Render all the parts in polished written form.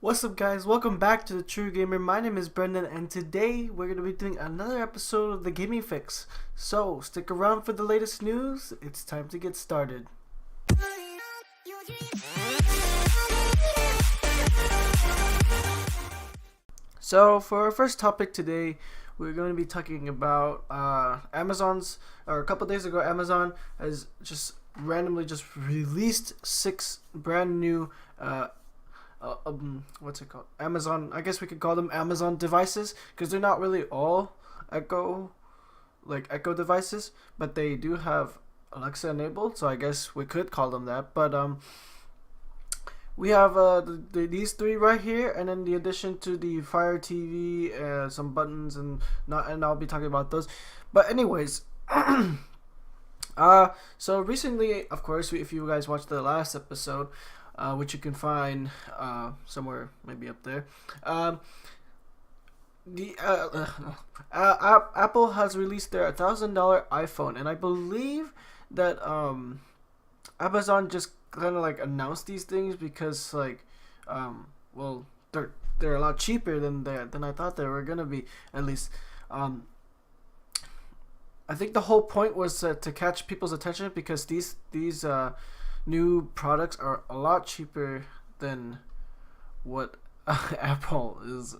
What's up, guys? Welcome back to the True Gamer. My name is Brendan, and today we're going to be doing another episode of the Gaming Fix. So, stick around for the latest news. It's time to get started. So, for our first topic today, we're going to be talking about a couple days ago, Amazon has just randomly just released 6 brand new what's it called? Amazon. I guess we could call them Amazon devices because they're not really all Echo devices, but they do have Alexa enabled. So I guess we could call them that. But we have these 3 right here, and then the addition to the Fire TV, some buttons, and I'll be talking about those. But anyways. So recently, of course, if you guys watched the last episode, which you can find somewhere maybe up there. Apple has released their $1,000 iPhone, and I believe that Amazon just kind of like announced these things because well, they're a lot cheaper than I thought they were gonna be. At least, I think the whole point was to catch people's attention because these new products are a lot cheaper than what Apple is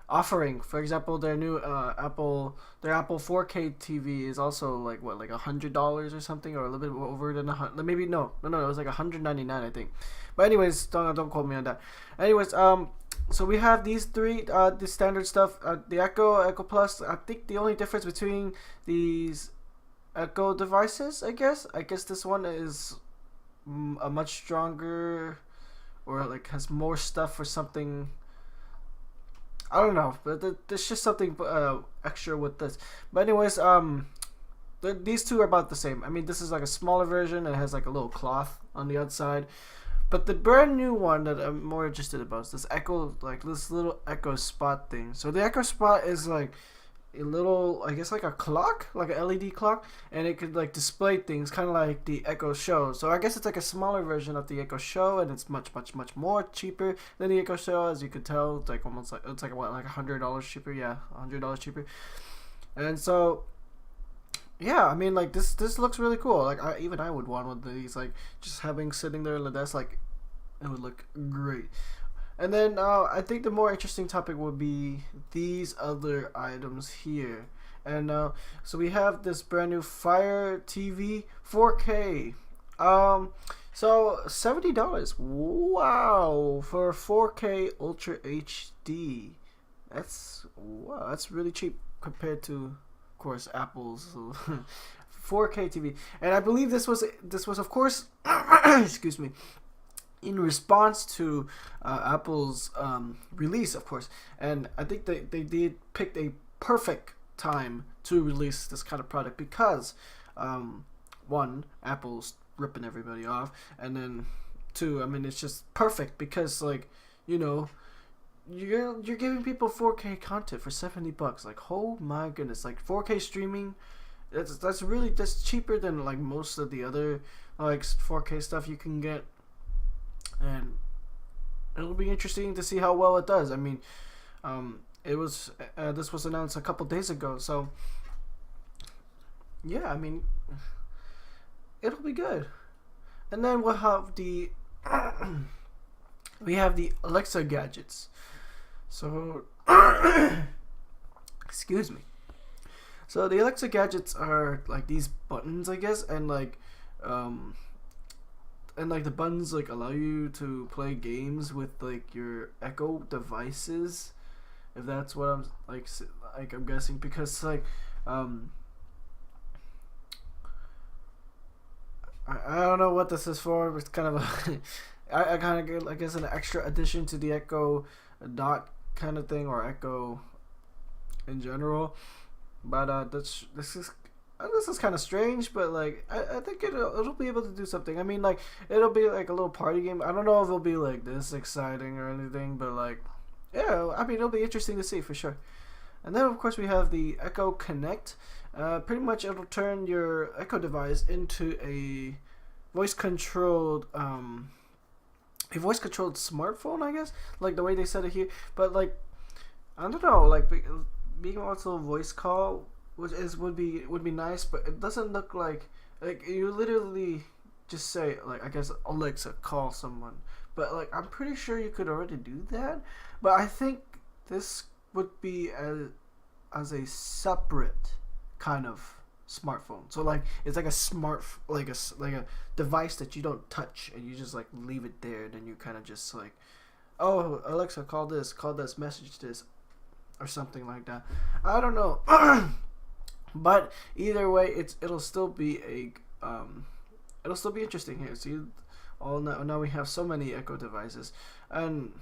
offering. For example, their new Apple 4K TV is also like $100 or something, or a little bit over than maybe no, it was like $199, I think. But anyways, don't quote me on that. Anyways, so we have these 3 the standard stuff, the Echo Plus. I think the only difference between these Echo devices, I guess this one is a much stronger, or like has more stuff for something. I don't know, but there's just something extra with this. But anyways, these 2 are about the same. I mean, this is like a smaller version. It has like a little cloth on the outside. But the brand new one that I'm more interested about is this this little Echo Spot thing. So the Echo Spot is like a little, I guess, like a clock, like an LED clock, and it could like display things kind of like the Echo Show. So I guess it's like a smaller version of the Echo Show, and it's much more cheaper than the Echo Show. As you could tell, it's like almost like $100 cheaper. Yeah, $100 cheaper. And so yeah, I mean, like this looks really cool. Like I would want one of these, like just having sitting there in the desk, like it would look great. And then I think the more interesting topic would be these other items here. And so we have this brand new Fire TV 4K. So $70. Wow, for 4K Ultra HD. That's really cheap compared to, of course, Apple's 4K TV. And I believe this was of course excuse me, in response to Apple's release, of course. And I think they did pick a perfect time to release this kind of product because one, Apple's ripping everybody off, and then 2, I mean, it's just perfect because, like, you know, you're giving people 4K content for $70. Like, oh my goodness, like 4K streaming, that's cheaper than like most of the other like 4K stuff you can get. And it'll be interesting to see how well it does. I mean, this was announced a couple days ago, so yeah, I mean, it'll be good. And then we'll have the we have the Alexa gadgets. So excuse me. So the Alexa gadgets are like these buttons, I guess, and like the buttons like allow you to play games with like your Echo devices, if that's what I'm I'm guessing, because like I don't know what this is for, but it's kind of a I kind of get, I guess, an extra addition to the Echo Dot kind of thing, or Echo in general. But this is kind of strange, but like I think it'll be able to do something. I mean, like it'll be like a little party game. I don't know if it'll be like this exciting or anything, but like yeah, I mean, it'll be interesting to see for sure. And then of course we have the Echo Kinect. Pretty much it'll turn your Echo device into a voice controlled a voice controlled smartphone, I guess, like the way they said it here. But like, I don't know, like being also a voice call, which is would be nice, but it doesn't look like you literally just say like, I guess, Alexa, call someone. But like, I'm pretty sure you could already do that. But I think this would be as a separate kind of smartphone. So like, it's like a like a device that you don't touch and you just like leave it there. And then you kind of just like, oh, Alexa, call this, message this, or something like that. I don't know. But either way, it'll still be it'll still be interesting here. See, all now we have so many Echo devices, and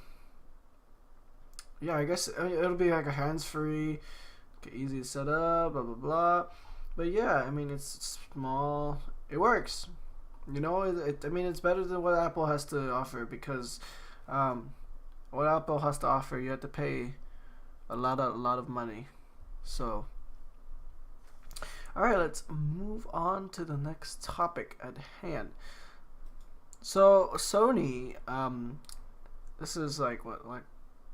yeah, I guess it'll be like a hands-free, easy to set up, blah blah blah. But yeah, I mean, it's small. It works. You know, I mean, it's better than what Apple has to offer, because what Apple has to offer, you have to pay a lot of money. So, all right, let's move on to the next topic at hand. So Sony, this is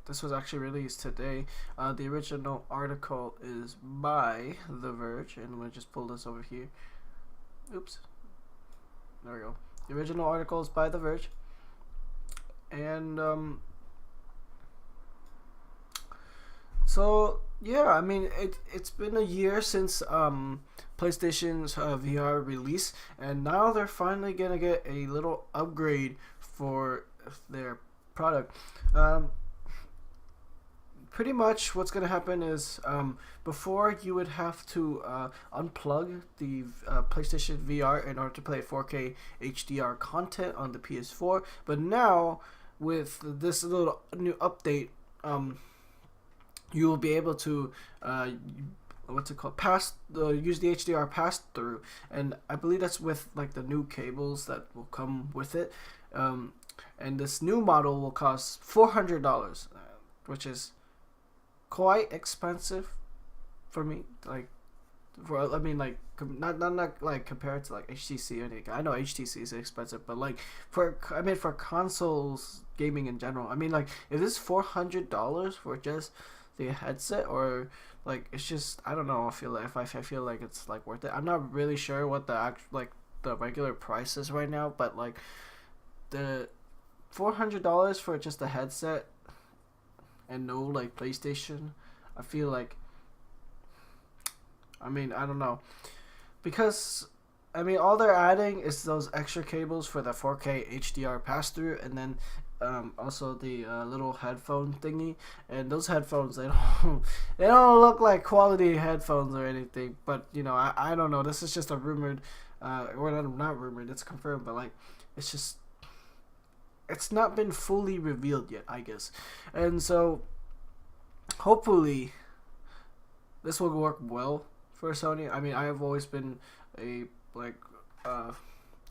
this was actually released today. The original article is by The Verge, and I'm gonna just pull this over here. Oops, there we go. The original article is by The Verge, and so yeah, I mean, it's been a year since PlayStation's VR release, and now they're finally gonna get a little upgrade for their product. Pretty much what's gonna happen is, before you would have to unplug the PlayStation VR in order to play 4K HDR content on the PS4, but now with this little new update, you will be able to what's it called, use the HDR pass through, and I believe that's with like the new cables that will come with it. And this new model will cost $400, which is quite expensive for me. Like, I mean, like, not like compared to like HTC or anything. I know HTC is expensive, but like for consoles, gaming in general, I mean, like, if this $400 for just the headset, or like, it's just, I don't know. I feel like if I feel like it's like worth it. I'm not really sure what the regular price is right now, but like the $400 for just a headset and no like PlayStation, I feel like, I mean, I don't know, because I mean, all they're adding is those extra cables for the 4K HDR pass through, and then also the little headphone thingy. And those headphones, they don't look like quality headphones or anything. But you know, I don't know. This is just a rumored, or not rumored. It's confirmed, but like, it's just, it's not been fully revealed yet, I guess. And so, hopefully, this will work well for Sony. I mean, I have always been a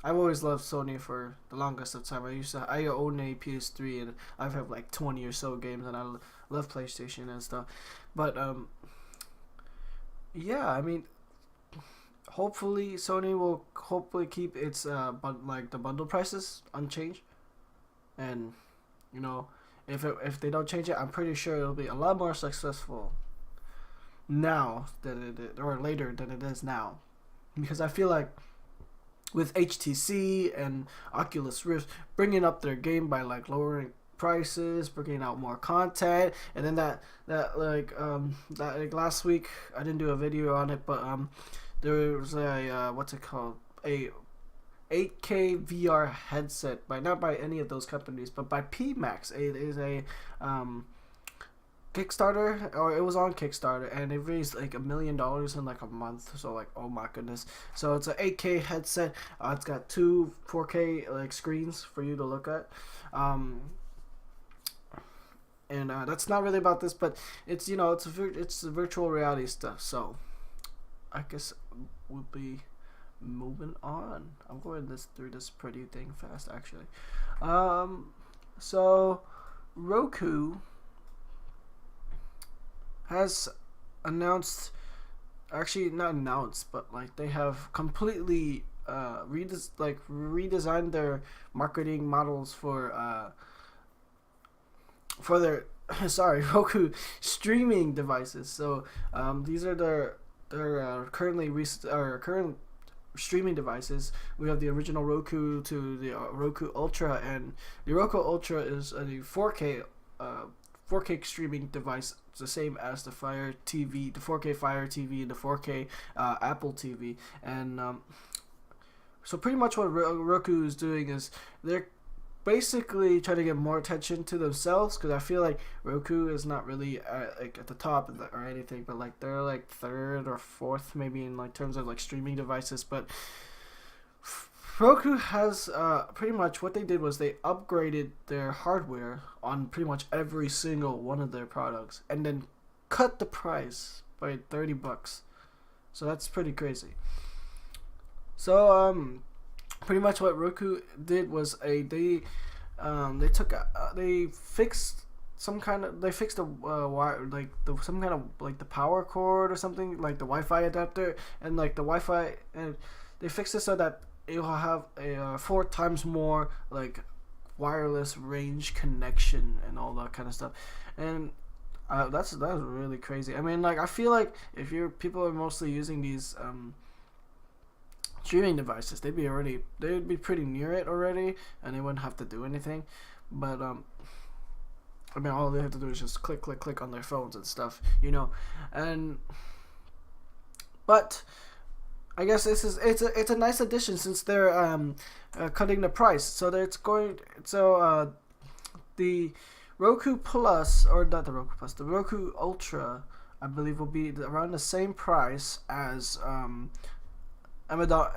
I've always loved Sony for the longest of time. I own a PS3, and I've had like 20 or so games, and I love PlayStation and stuff. But yeah, I mean, hopefully Sony will keep its like the bundle prices unchanged, and you know, if they don't change it, I'm pretty sure it'll be a lot more successful now than it is, or later than it is now, because I feel like with HTC and Oculus Rift bringing up their game by like lowering prices, bringing out more content, and then that like last week, I didn't do a video on it, but there was a what's it called, a 8K VR headset by, not by any of those companies, but by PMax. It is a Kickstarter, or it was on Kickstarter, and it raised like $1 million in like a month. So like, oh my goodness. So it's an 8K headset. It's got two 4K like screens for you to look at. And that's not really about this, but it's, you know, it's virtual reality stuff. So I guess we'll be moving on. I'm going through this pretty thing fast, actually. So Roku has announced, actually not announced, but like they have completely redesigned their marketing models for their sorry, Roku streaming devices. So these are their current streaming devices. We have the original Roku to the Roku Ultra, and the Roku Ultra is a 4K streaming device. It's the same as the Fire TV, the 4K Fire TV, and the 4K Apple TV. And so pretty much what Roku is doing is they're basically trying to get more attention to themselves, because I feel like Roku is not really at the top or anything, but like they're like third or fourth maybe in like terms of like streaming devices. But Roku has pretty much what they did was they upgraded their hardware on pretty much every single one of their products, and then cut the price by $30. So that's pretty crazy. So pretty much what Roku did was they fixed the wire, like some kind of like the power cord or something, like the Wi-Fi adapter, and like the Wi-Fi, and they fixed it so that it will have a 4 times more like wireless range connection and all that kind of stuff. And that's really crazy. I mean, like I feel like if people are mostly using these streaming devices, they'd be pretty near it already, and they wouldn't have to do anything. But I mean, all they have to do is just click on their phones and stuff, but I guess it's a nice addition, since they're cutting the price. So the Roku Plus, or not the Roku Plus, the Roku Ultra, I believe will be around the same price as Amazon's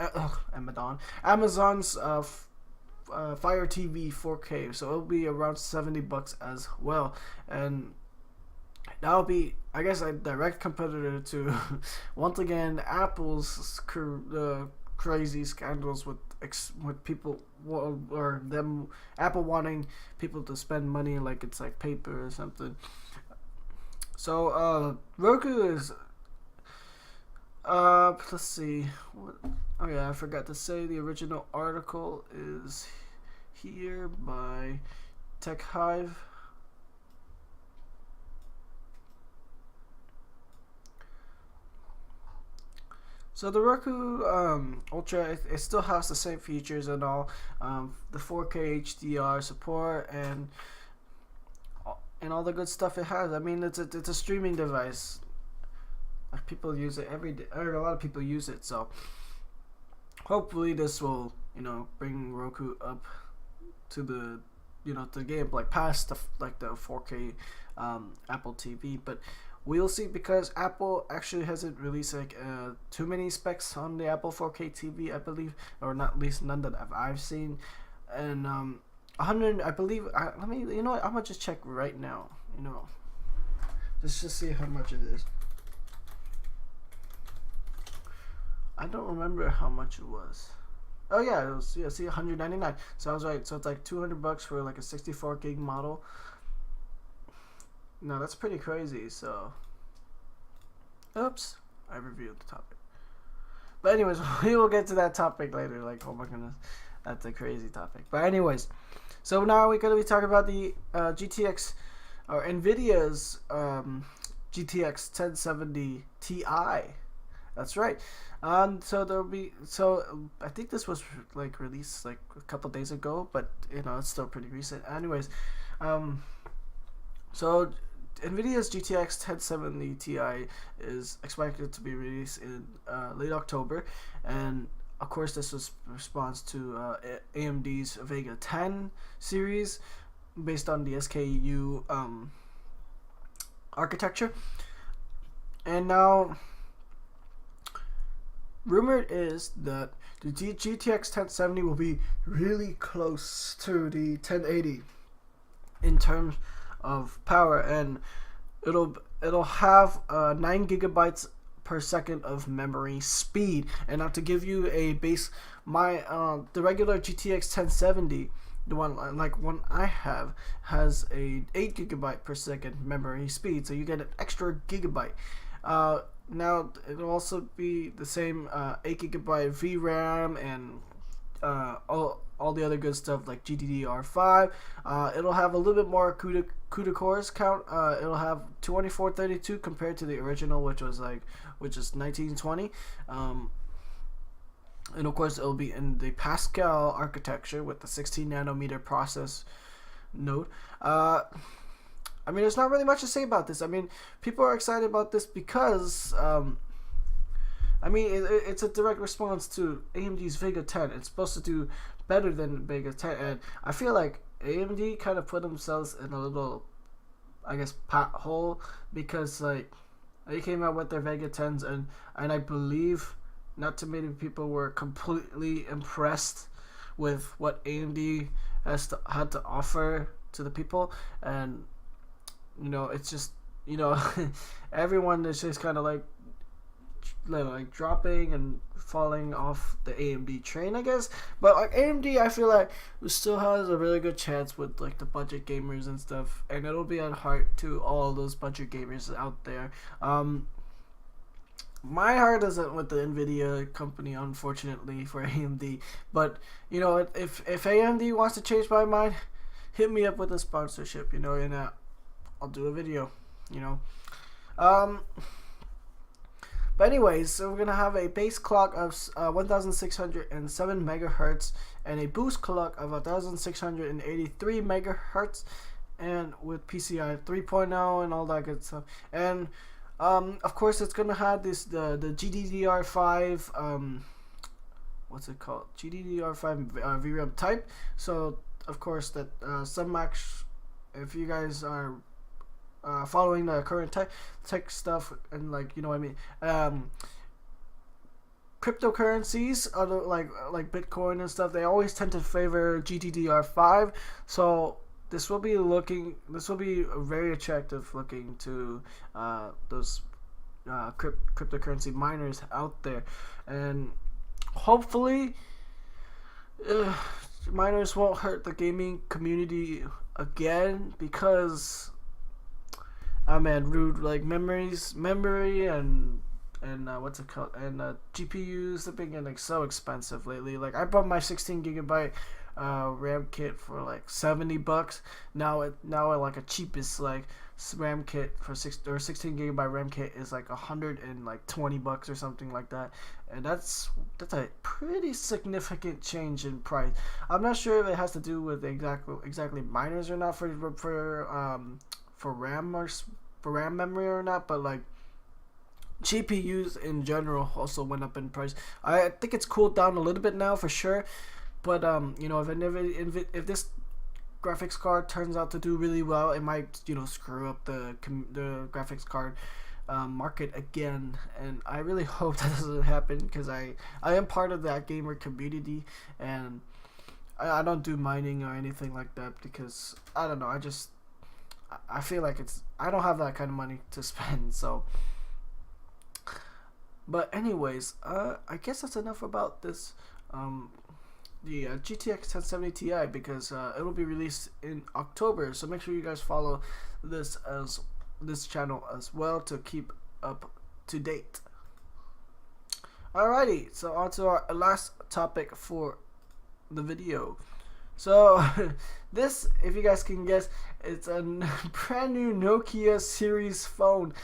Fire TV 4K, so it'll be around $70 as well, and that'll be, I guess, a direct competitor to once again Apple's crazy scandals with people, or them, Apple wanting people to spend money like it's like paper or something. So Roku is let's see. Oh yeah, I forgot to say the original article is here by Tech Hive. So the Roku Ultra, it still has the same features and all, the 4K HDR support and all the good stuff it has. I mean, it's a streaming device. People use it every day, or a lot of people use it. So hopefully this will, bring Roku up to the, to get like past the 4K Apple TV. But we'll see, because Apple actually hasn't released like too many specs on the Apple 4K TV, I believe, or not, at least none that I've seen. And 100, I believe. Let me, I'm gonna just check right now. Let's just see how much it is. I don't remember how much it was. Oh yeah, it was, see, $199. So I was right. So it's like $200 for like a 64 gig model. No, that's pretty crazy. So, oops, I reviewed the topic. But anyways, we will get to that topic later. Like, oh my goodness, that's a crazy topic. But anyways, so now we're gonna be talking about the GTX, or Nvidia's GTX 1070 Ti. That's right. So there'll be, I think this was like released like a couple days ago, but it's still pretty recent. Anyways, so Nvidia's GTX 1070 Ti is expected to be released in late October, and of course this was a response to AMD's Vega 10 series based on the SKU architecture. And now, rumored is that the GTX 1070 will be really close to the 1080 in terms of power, and it'll have 9 gigabytes per second of memory speed. And now to give you a base, the regular GTX 1070, the one I have, has a 8 gigabyte per second memory speed, so you get an extra gigabyte. now it'll also be the same 8 GB VRAM and all the other good stuff like GDDR5. It'll have a little bit more CUDA cores count. It'll have 2432 compared to the original, which is 1920. And of course, it'll be in the Pascal architecture with the 16 nanometer process node. I mean, there's not really much to say about this. I mean, people are excited about this because, I mean, it's a direct response to AMD's Vega 10. It's supposed to do better than Vega 10, and I feel like AMD kind of put themselves in a little, I guess, pothole because like they came out with their Vega 10s, and I believe not too many people were completely impressed with what AMD had to offer to the people, and you know, it's just, you know, everyone is just kind of like dropping and falling off the AMD train, I guess. But like AMD, I feel like still has a really good chance with like the budget gamers and stuff, and it'll be at heart to all those budget gamers out there. My heart isn't with the Nvidia company, unfortunately, for AMD. But you know, if AMD wants to change my mind, hit me up with a sponsorship, you know, and I'll do a video, you know. But anyways, so we're gonna have a base clock of 1,607 megahertz and a boost clock of 1,683 megahertz, and with PCI 3.0 and all that good stuff. And of course, it's gonna have the GDDR5 what's it called? GDDR5 VRAM type. So of course that some max, if you guys are following the current tech stuff, and like, you know what I mean, cryptocurrencies, other like Bitcoin and stuff, they always tend to favor GDDR5. So this will be very attractive looking to those cryptocurrency miners out there, and hopefully miners won't hurt the gaming community again, because man, rude, like memory and what's it called, and GPUs have been getting like so expensive lately. Like I bought my 16 gigabyte RAM kit for like $70. Now like a cheapest like RAM kit for 16 gigabyte RAM kit is like $120 or something like that, and that's a pretty significant change in price. I'm not sure if it has to do with exactly miners or not for RAM or for RAM memory or not, but like GPUs in general also went up in price. I think it's cooled down a little bit now for sure, but you know, if this graphics card turns out to do really well, it might, you know, screw up the graphics card market again, and I really hope that doesn't happen, because I am part of that gamer community, and I don't do mining or anything like that, because I don't know, I feel like I don't have that kind of money to spend. So, but anyways, I guess that's enough about this the GTX 1070 Ti, because it'll be released in October, so make sure you guys follow this channel as well to keep up to date. Alrighty, so on to our last topic for the video. So this, if you guys can guess, it's a brand new Nokia series phone.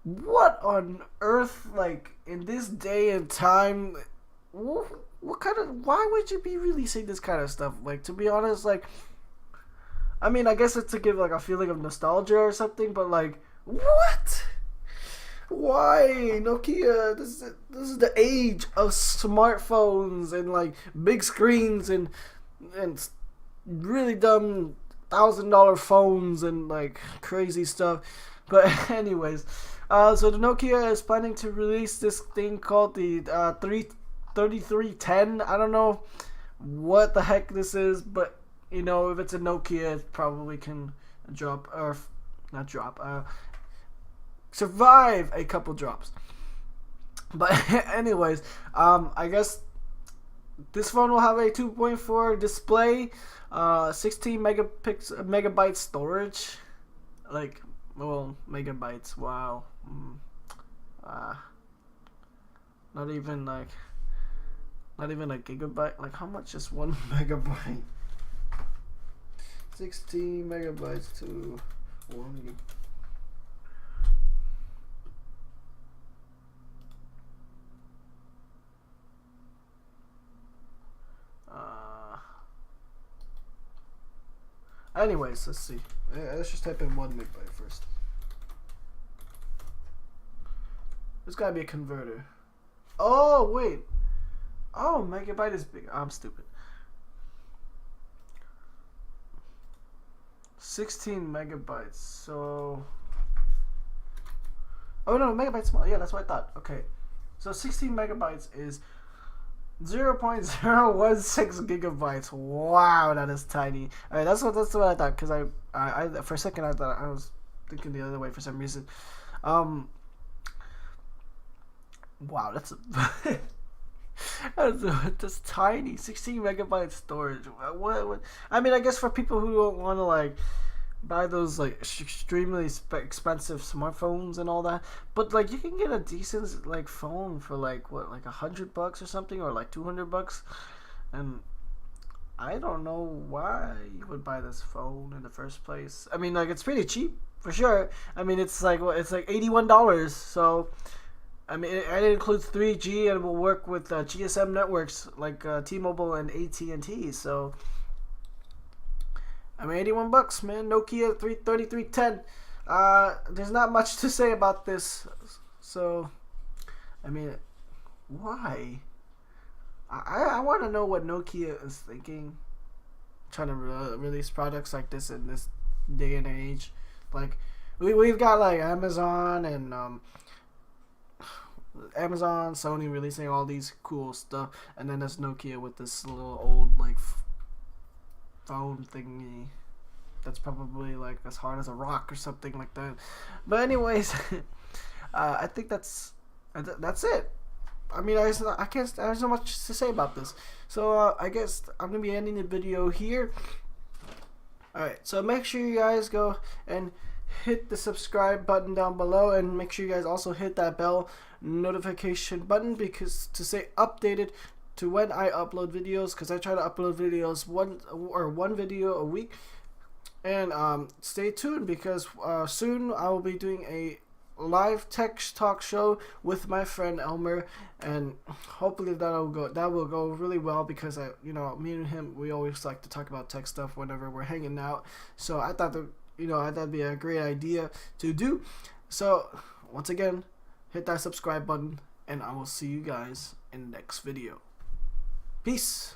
What on earth, like in this day and time, why would you be releasing this kind of stuff? Like, to be honest, like, I mean, I guess it's to give like a feeling of nostalgia or something, but like, what? Why, Nokia? This is the age of smartphones and like big screens and really dumb $1,000 phones and like crazy stuff. But anyways, so the Nokia is planning to release this thing called the 3310. I don't know what the heck this is, but you know, if it's a Nokia, it probably can survive a couple drops. But anyways, I guess this phone will have a 2.4 display, 16 megabyte storage, like, well, megabytes, wow. Not even like, not even a gigabyte. Like, how much is 1 megabyte? 16 megabytes to 1 gig. Anyways, let's see. Let's just type in 1 megabyte first. There's gotta be a converter. Oh, wait. Oh, megabyte is big. I'm stupid. 16 megabytes. So. Oh, no, megabyte small. Yeah, that's what I thought. Okay. So 16 megabytes is 0.016 gigabytes. Wow, that is tiny. Alright, that's what I thought, because I for a second I thought I was thinking the other way for some reason. Wow, that's that's tiny. 16 megabyte storage. What? I mean, I guess for people who don't want to like buy those like extremely expensive smartphones and all that, but like you can get a decent like phone for like what, like $100 or something, or like $200, and I don't know why you would buy this phone in the first place. I mean, like, it's pretty cheap for sure. I mean, it's like it's like $81. So I mean, it includes 3G and will work with GSM networks like T-Mobile and AT&T. So I mean, $81, man. Nokia 3310. There's not much to say about this. So, I mean, why? I want to know what Nokia is thinking, trying to release products like this in this day and age. Like, we've got like Amazon and Sony releasing all these cool stuff, and then there's Nokia with this little old like phone thingy that's probably like as hard as a rock or something like that. But anyways, I think that's it. I mean, there's not much to say about this. So I guess I'm gonna be ending the video here. Alright, so make sure you guys go and hit the subscribe button down below, and make sure you guys also hit that bell notification button, because to stay updated to when I upload videos, because I try to upload videos one video a week. And stay tuned, because soon I will be doing a live tech talk show with my friend Elmer, and hopefully that will go really well, because me and him, we always like to talk about tech stuff whenever we're hanging out. So I thought that'd be a great idea to do. So once again, hit that subscribe button, and I will see you guys in the next video. Peace.